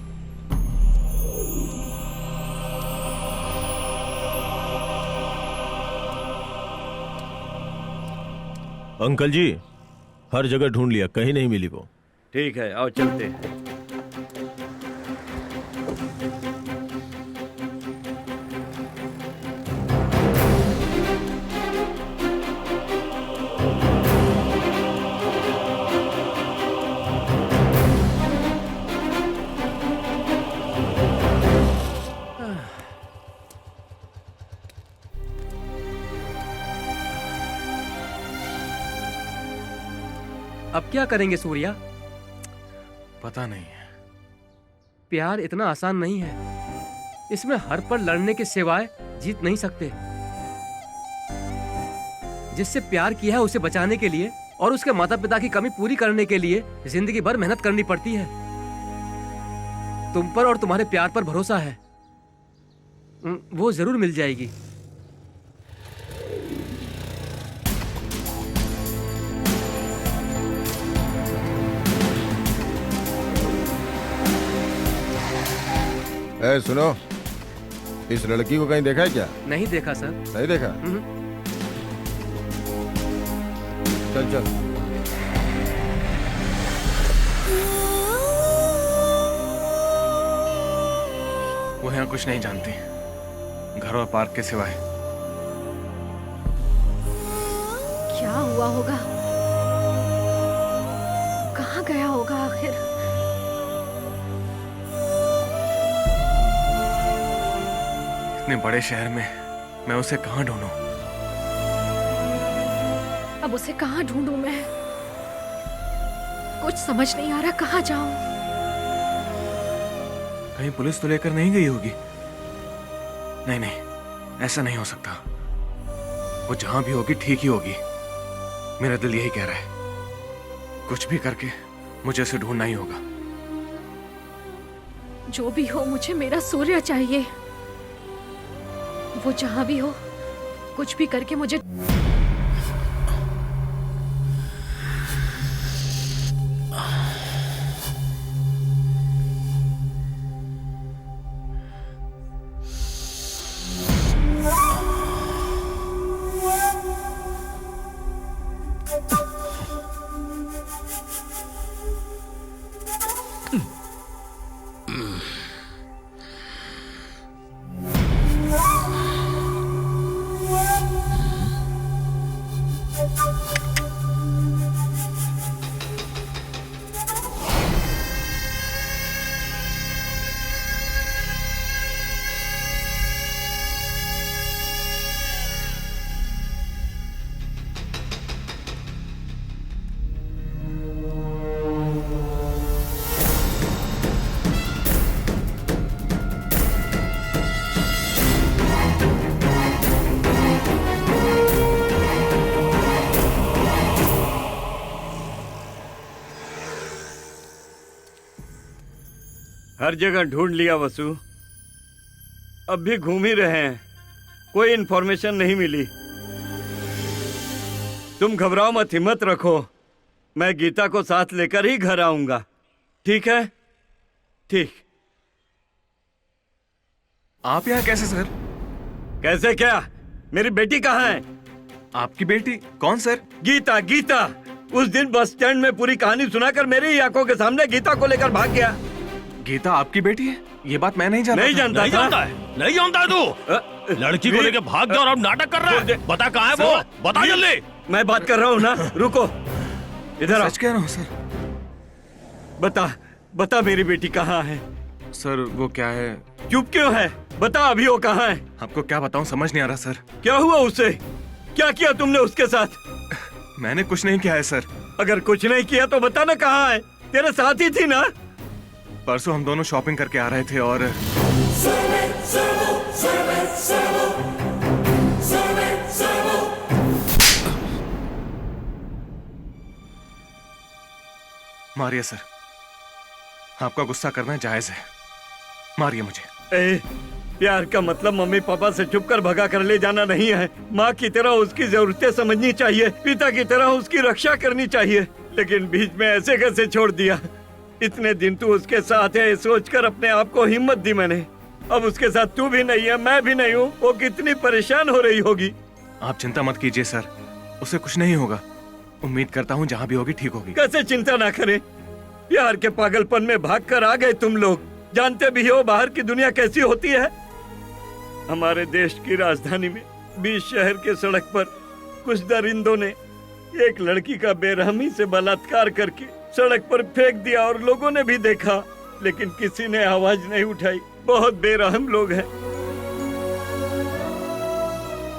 अंकल जी, हर जगह ढूंढ लिया, कहीं नहीं मिली वो। ठीक है, आओ चलते हैं। अब क्या करेंगे सूर्या? पता नहीं है। प्यार इतना आसान नहीं है। इसमें हर पल लड़ने के सिवाय जीत नहीं सकते। जिससे प्यार किया है उसे बचाने के लिए और उसके माता पिता की कमी पूरी करने के लिए जिंदगी भर मेहनत करनी पड़ती है। तुम पर और तुम्हारे प्यार पर भरोसा है, वो जरूर मिल जाएगी। ए सुनो, इस लड़की को कहीं देखा है क्या? नहीं देखा सर। नहीं देखा? चल चल। वो यहाँ कुछ नहीं जानती, घर और पार्क के सिवाय। क्या हुआ होगा? कहाँ गया होगा आखिर? इतने बड़े शहर में मैं उसे कहाँ ढूंढूं? अब उसे कहाँ ढूंढूं मैं? कुछ समझ नहीं आ रहा, कहाँ जाऊं? कहीं पुलिस तो लेकर नहीं गई होगी? नहीं नहीं, ऐसा नहीं हो सकता। वो जहां भी होगी ठीक ही होगी। मेरा दिल यही कह रहा है। कुछ भी करके मुझे उसे ढूंढना ही होगा। जो भी हो, मुझे मेरा सूर्य चाहिए। वो जहां भी हो, कुछ भी करके मुझे। हर जगह ढूंढ लिया वसु, अब भी घूम ही रहे हैं, कोई इन्फॉर्मेशन नहीं मिली। तुम घबराओ मत, हिम्मत रखो। मैं गीता को साथ लेकर ही घर आऊंगा, ठीक है? ठीक। आप यहाँ कैसे सर? कैसे क्या? मेरी बेटी कहाँ है? आपकी बेटी? कौन सर? गीता, गीता। उस दिन बस स्टैंड में पूरी कहानी सुनाकर मेरी ही आंखों के सामने गीता को लेकर भाग गया। गीता आपकी बेटी है? ये बात मैं नहीं जानता। नहीं जानता था? नहीं जानता है तू? लड़की को लेके भाग गया और अब नाटक कर रहा है। बता कहाँ है वो, बता जल्दी। मैं बात कर रहा हूँ ना, रुको, इधर आ। सच कह रहा हूँ सर। बता बता मेरी बेटी कहाँ है? सर वो क्या है, चुप क्यों है? बता अभी वो कहाँ है? आपको क्या बताऊं, समझ नहीं आ रहा सर। क्या हुआ उसे? क्या किया तुमने उसके साथ? मैंने कुछ नहीं किया है सर। अगर कुछ नहीं किया तो बता ना कहाँ है? तेरे साथ ही थी ना? परसों हम दोनों शॉपिंग करके आ रहे थे और मारिए सर, आपका गुस्सा करना जायज है, मारिए मुझे। प्यार का मतलब मम्मी पापा से छुप कर भगा कर ले जाना नहीं है। माँ की तरह उसकी जरूरतें समझनी चाहिए, पिता की तरह उसकी रक्षा करनी चाहिए। लेकिन बीच में ऐसे कैसे छोड़ दिया? इतने दिन तू उसके साथ है सोचकर अपने आप को हिम्मत दी मैंने। अब उसके साथ तू भी नहीं है, मैं भी नहीं हूँ। वो कितनी परेशान हो रही होगी। आप चिंता मत कीजिए सर, उसे कुछ नहीं होगा। उम्मीद करता हूँ जहाँ भी होगी ठीक होगी। कैसे चिंता ना करें? प्यार के पागलपन में भागकर आ गए तुम लोग। जानते भी हो बाहर की दुनिया कैसी होती है। हमारे देश की राजधानी में 20 शहर के सड़क पर कुछ दरिंदों ने एक लड़की का बेरहमी से बलात्कार करके सड़क पर फेंक दिया और लोगों ने भी देखा, लेकिन किसी ने आवाज नहीं उठाई। बहुत बेरहम लोग हैं।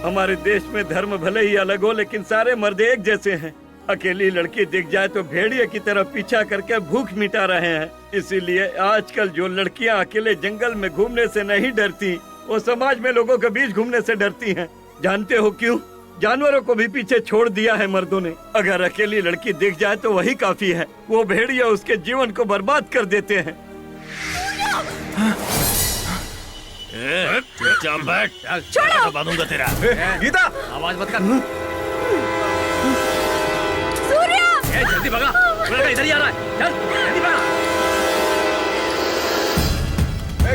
हमारे देश में धर्म भले ही अलग हो, लेकिन सारे मर्द एक जैसे हैं। अकेली लड़की दिख जाए तो भेड़िए की तरह पीछा करके भूख मिटा रहे हैं। इसीलिए आजकल जो लड़कियां अकेले जंगल में घूमने से नहीं डरती, वो समाज में लोगों के बीच घूमने से डरती हैं। जानते हो क्यों? जानवरों को भी पीछे छोड़ दिया है मर्दों ने। अगर अकेली लड़की दिख जाए तो वही काफी है। वो भेड़िया उसके जीवन को बर्बाद कर देते हैं। चुपचाप बैठ, दबा दूंगा तेरा। गीता, आवाज मत कर। जल्दी भगा, लड़का इधर ही आ रहा है। चल जल्दी भगा।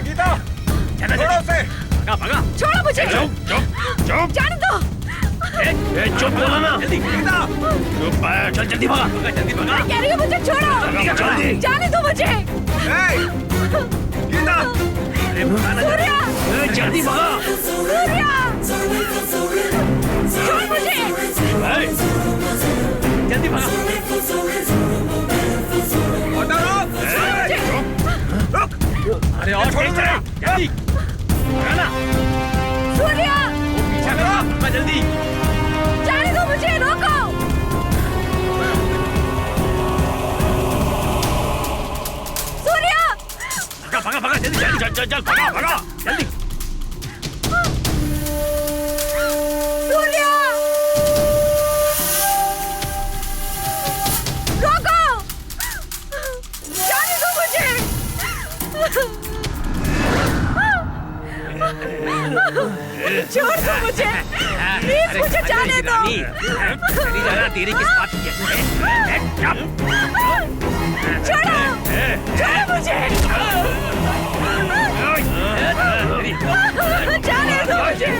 गीता, छोड़ो उसे। भगा भगा। छोड़ो मुझे। चुप जाने दो। चुप बोला ना। जल्दी गीता, चुप बैठ, चल जल्दी भगा। जल्दी भगा। मैं कह रही हूँ मुझे छोड़ो। जल्दी। जाने दो मुझे। गीता, सूर्या, जल्दी भगा। सूर्या, छोड़ मुझे। जल्दी भगा। अरे और तेज चला, जल्दी भगाना। सूर्या, पीछा करो, जल्दी। जाने दो मुझे, रोको। सूर्या, भगा भगा भगा, जल्दी जल्दी चल चल चल, भगा भगा जल्दी। सूर्या, रोको। जाने दो मुझे। छोड़ दो मुझे, प्लीज मुझे जाने दो। चली जाना, तेरी किस बात की है? छोड़ो, छोड़ो मुझे। जाने दो मुझे।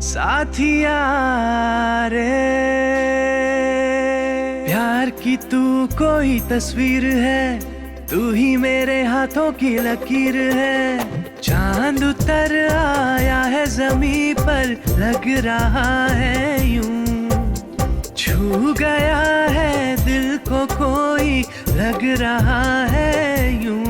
साथिया रे, प्यार की तू कोई तस्वीर है, तू ही मेरे हाथों की लकीर है। चांद उतर आया है ज़मीं पर, लग रहा है यूं, छू गया है दिल को कोई, लग रहा है यूं।